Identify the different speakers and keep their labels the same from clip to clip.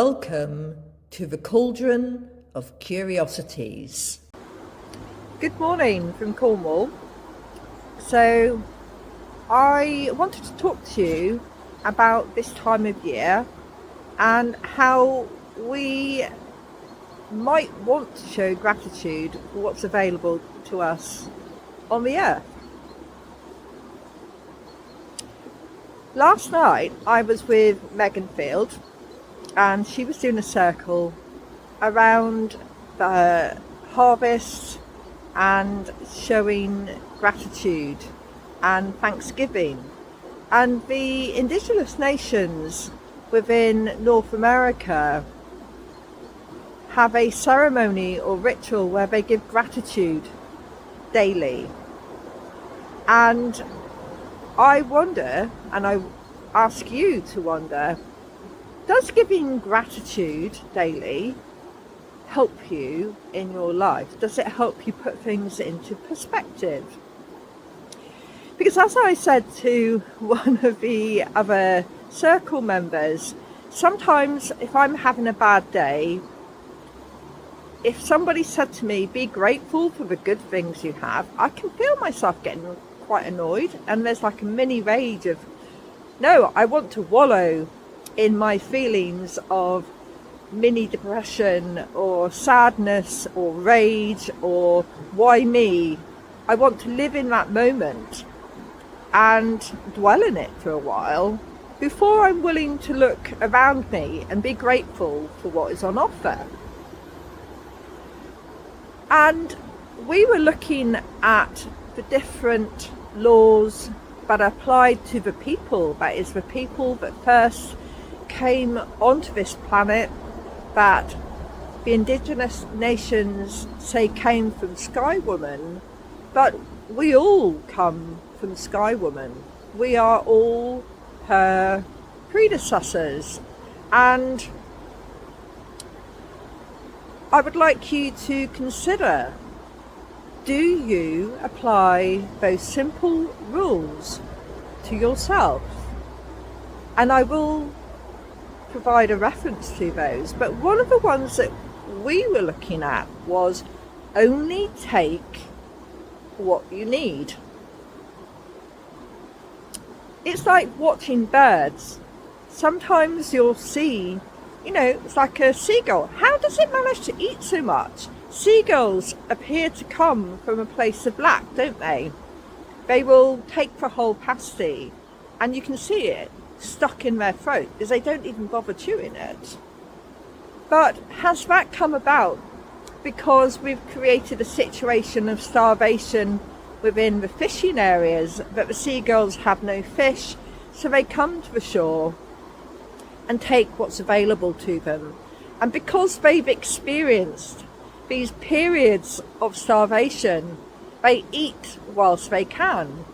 Speaker 1: Welcome to the Cauldron of Curiosities.
Speaker 2: Good morning from Cornwall. So I wanted to talk to you about this time of year and how we might want to show gratitude for what's available to us on the earth. Last night I was with Megan Field and she was doing a circle around the harvest and showing gratitude and thanksgiving. And the indigenous nations within North America have a ceremony or ritual where they give gratitude daily. And I wonder, and I ask you to wonder, does giving gratitude daily help you in your life? Does it help you put things into perspective? Because as I said to one of the other circle members, sometimes if I'm having a bad day, if somebody said to me, be grateful for the good things you have, I can feel myself getting quite annoyed, and there's like a mini rage of, no, I want to wallow in my feelings of mini depression or sadness or rage or why me. I want to live in that moment and dwell in it for a while before I'm willing to look around me and be grateful for what is on offer. And we were looking at the different laws that applied to the people, that is the people that first came onto this planet, that the indigenous nations say came from Sky Woman, but we all come from Sky Woman. We are all her predecessors. And I would like you to consider, do you apply those simple rules to yourself? And I will provide a reference to those, but one of the ones that we were looking at was only take what you need. It's like watching birds. Sometimes you'll see, it's like a seagull. How does it manage to eat so much? Seagulls appear to come from a place of lack, don't they? They will take the whole pasty, and you can see it stuck in their throat because they don't even bother chewing it. But has that come about because we've created a situation of starvation within the fishing areas, that the seagulls have no fish, so they come to the shore and take what's available to them? And because they've experienced these periods of starvation, they eat whilst they can.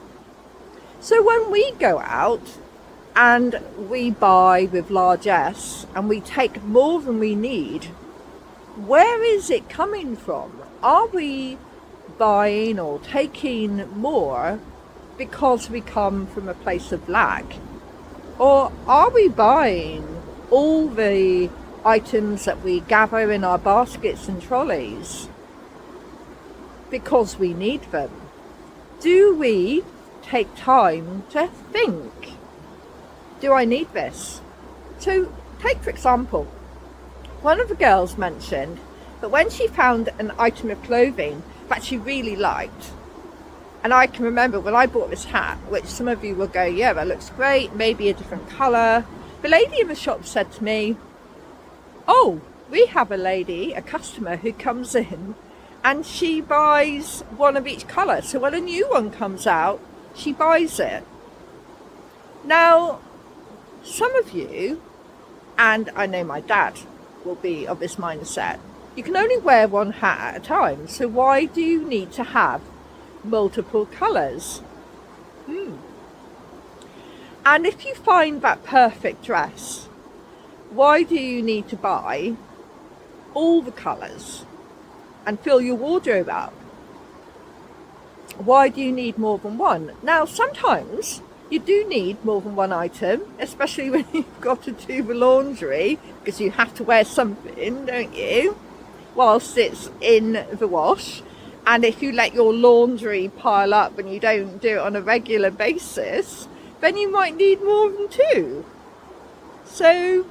Speaker 2: So when we go out and we buy with largesse and we take more than we need, where is it coming from? Are we buying or taking more because we come from a place of lack? Or are we buying all the items that we gather in our baskets and trolleys because we need them? Do we take time to think? Do I need this? So take for example, one of the girls mentioned that when she found an item of clothing that she really liked, and I can remember when I bought this hat, which some of you will go, yeah, that looks great, maybe a different colour. The lady in the shop said to me, oh, we have a customer who comes in and she buys one of each colour. So when a new one comes out, she buys it. Now, some of you, and I know my dad will be of this mindset, you can only wear one hat at a time. So why do you need to have multiple colours? And if you find that perfect dress, why do you need to buy all the colours and fill your wardrobe up? Why do you need more than one? Now, sometimes You do need more than one item, especially when you've got to do the laundry, because you have to wear something, don't you, whilst it's in the wash. And if you let your laundry pile up and you don't do it on a regular basis, then you might need more than two. So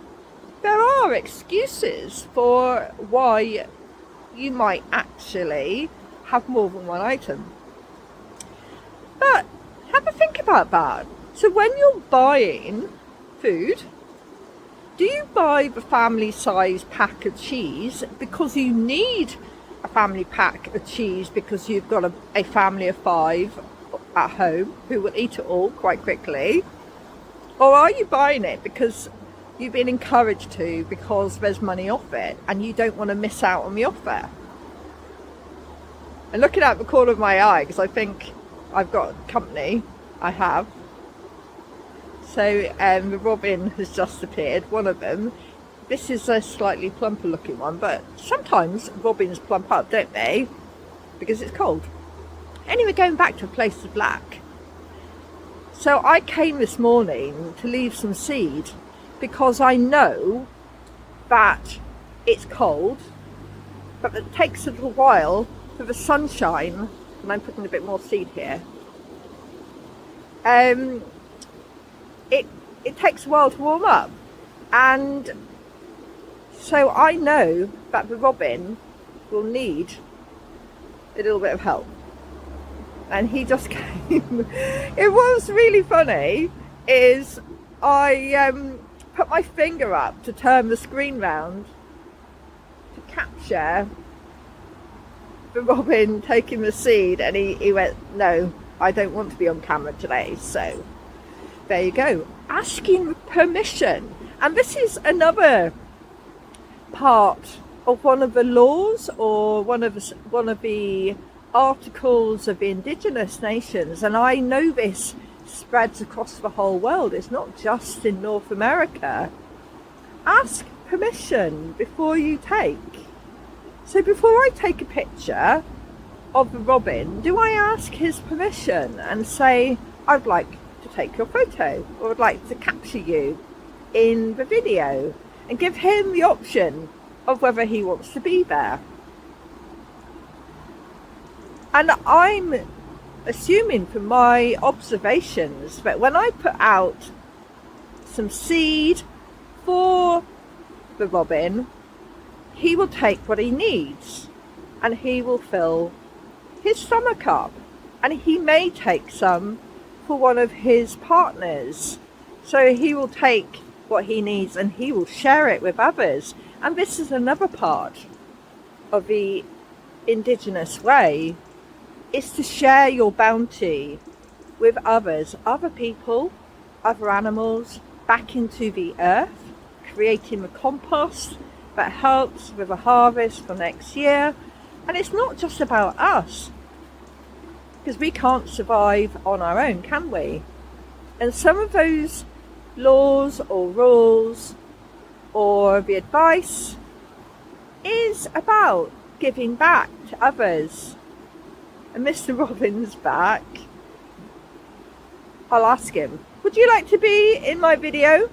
Speaker 2: there are excuses for why you might actually have more than one item. But have a think about that. So when you're buying food, do you buy the family size pack of cheese because you need a family pack of cheese because you've got a family of 5 at home who will eat it all quite quickly? Or are you buying it because you've been encouraged to, because there's money off it and you don't want to miss out on the offer? And looking out the corner of my eye, because I think I've got company, I have. So the robin has just appeared, one of them. This is a slightly plumper looking one, but sometimes robins plump up, don't they? Because it's cold. Anyway, going back to a place of black. So I came this morning to leave some seed because I know that it's cold, but it takes a little while for the sunshine, and I'm putting a bit more seed here. It takes a while to warm up, and so I know that the robin will need a little bit of help. And he just came. It was really funny is I put my finger up to turn the screen round to capture the robin taking the seed, and he went, no, I don't want to be on camera today. So there you go, asking permission. And this is another part of one of the laws, or one of the articles of the indigenous nations, and I know this spreads across the whole world, it's not just in North America. Ask permission before you take. So before I take a picture of the robin, do I ask his permission and say, I'd like to take your photo, or I'd like to capture you in the video, and give him the option of whether he wants to be there. And I'm assuming from my observations that when I put out some seed for the robin, he will take what he needs and he will fill his stomach up, and he may take some for one of his partners. So he will take what he needs and he will share it with others. And this is another part of the indigenous way, is to share your bounty with others, other people, other animals, back into the earth, creating the compost that helps with a harvest for next year. And it's not just about us, because we can't survive on our own, can we? And some of those laws or rules or the advice is about giving back to others. And Mr. Robin's back. I'll ask him, would you like to be in my video?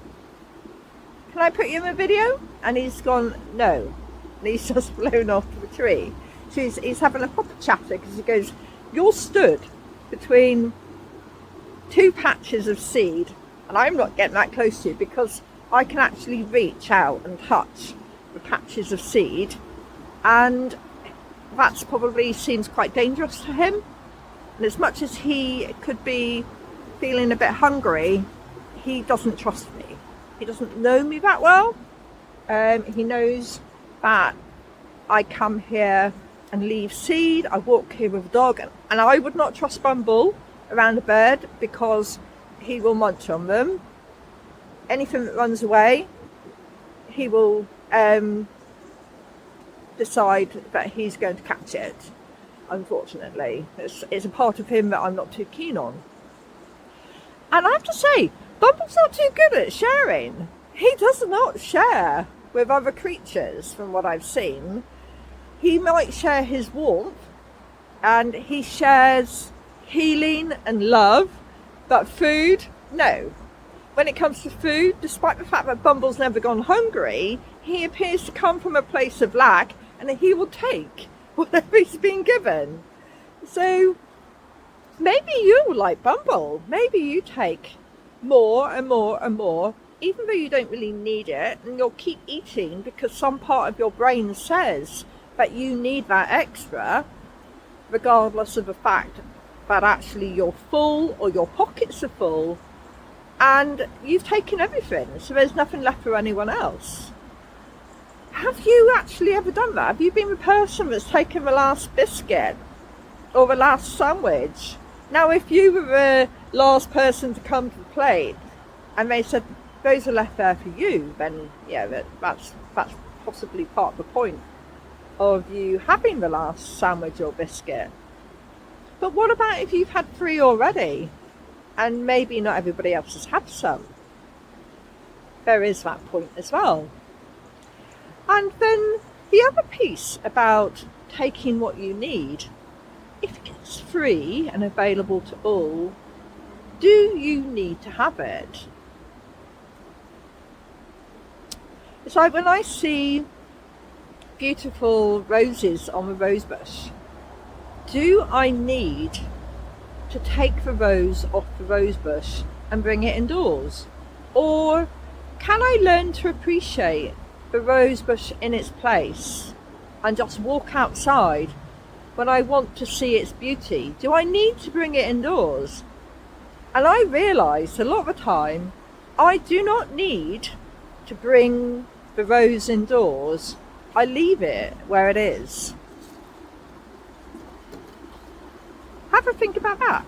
Speaker 2: Can I put you in the video? And he's gone, no. And he's just flown off to the tree. So he's having a proper chatter, because he goes, you're stood between two patches of seed, and I'm not getting that close to you because I can actually reach out and touch the patches of seed, and that's probably seems quite dangerous to him. And as much as he could be feeling a bit hungry, he doesn't trust me. He doesn't know me that well. He knows that I come here and leave seed. I walk here with a dog, and I would not trust Bumble around a bird because he will munch on them. Anything that runs away, he will decide that he's going to catch it. Unfortunately, it's a part of him that I'm not too keen on. And I have to say, Bumble's not too good at sharing. He does not share with other creatures from what I've seen. He might share his warmth, and he shares healing and love, But food, no. When it comes to food, despite the fact that Bumble's never gone hungry, he appears to come from a place of lack, and he will take whatever he's been given. So maybe you, like Bumble, maybe you take more and more and more, even though you don't really need it, and you'll keep eating because some part of your brain says that you need that extra, regardless of the fact that actually you're full or your pockets are full and you've taken everything, so there's nothing left for anyone else. Have you actually ever done that? Have you been the person that's taken the last biscuit or the last sandwich? Now, if you were the last person to come to the plate and they said those are left there for you, then yeah, that's possibly part of the point of you having the last sandwich or biscuit. But what about if you've had 3 already and maybe not everybody else has had some? There is that point as well. And then the other piece about taking what you need, if it's free and available to all, do you need to have it? It's like when I see beautiful roses on the rose bush, do I need to take the rose off the rose bush and bring it indoors? Or can I learn to appreciate the rose bush in its place and just walk outside when I want to see its beauty? Do I need to bring it indoors? And I realise a lot of the time I do not need to bring the rose indoors. I leave it where it is. Have a think about that.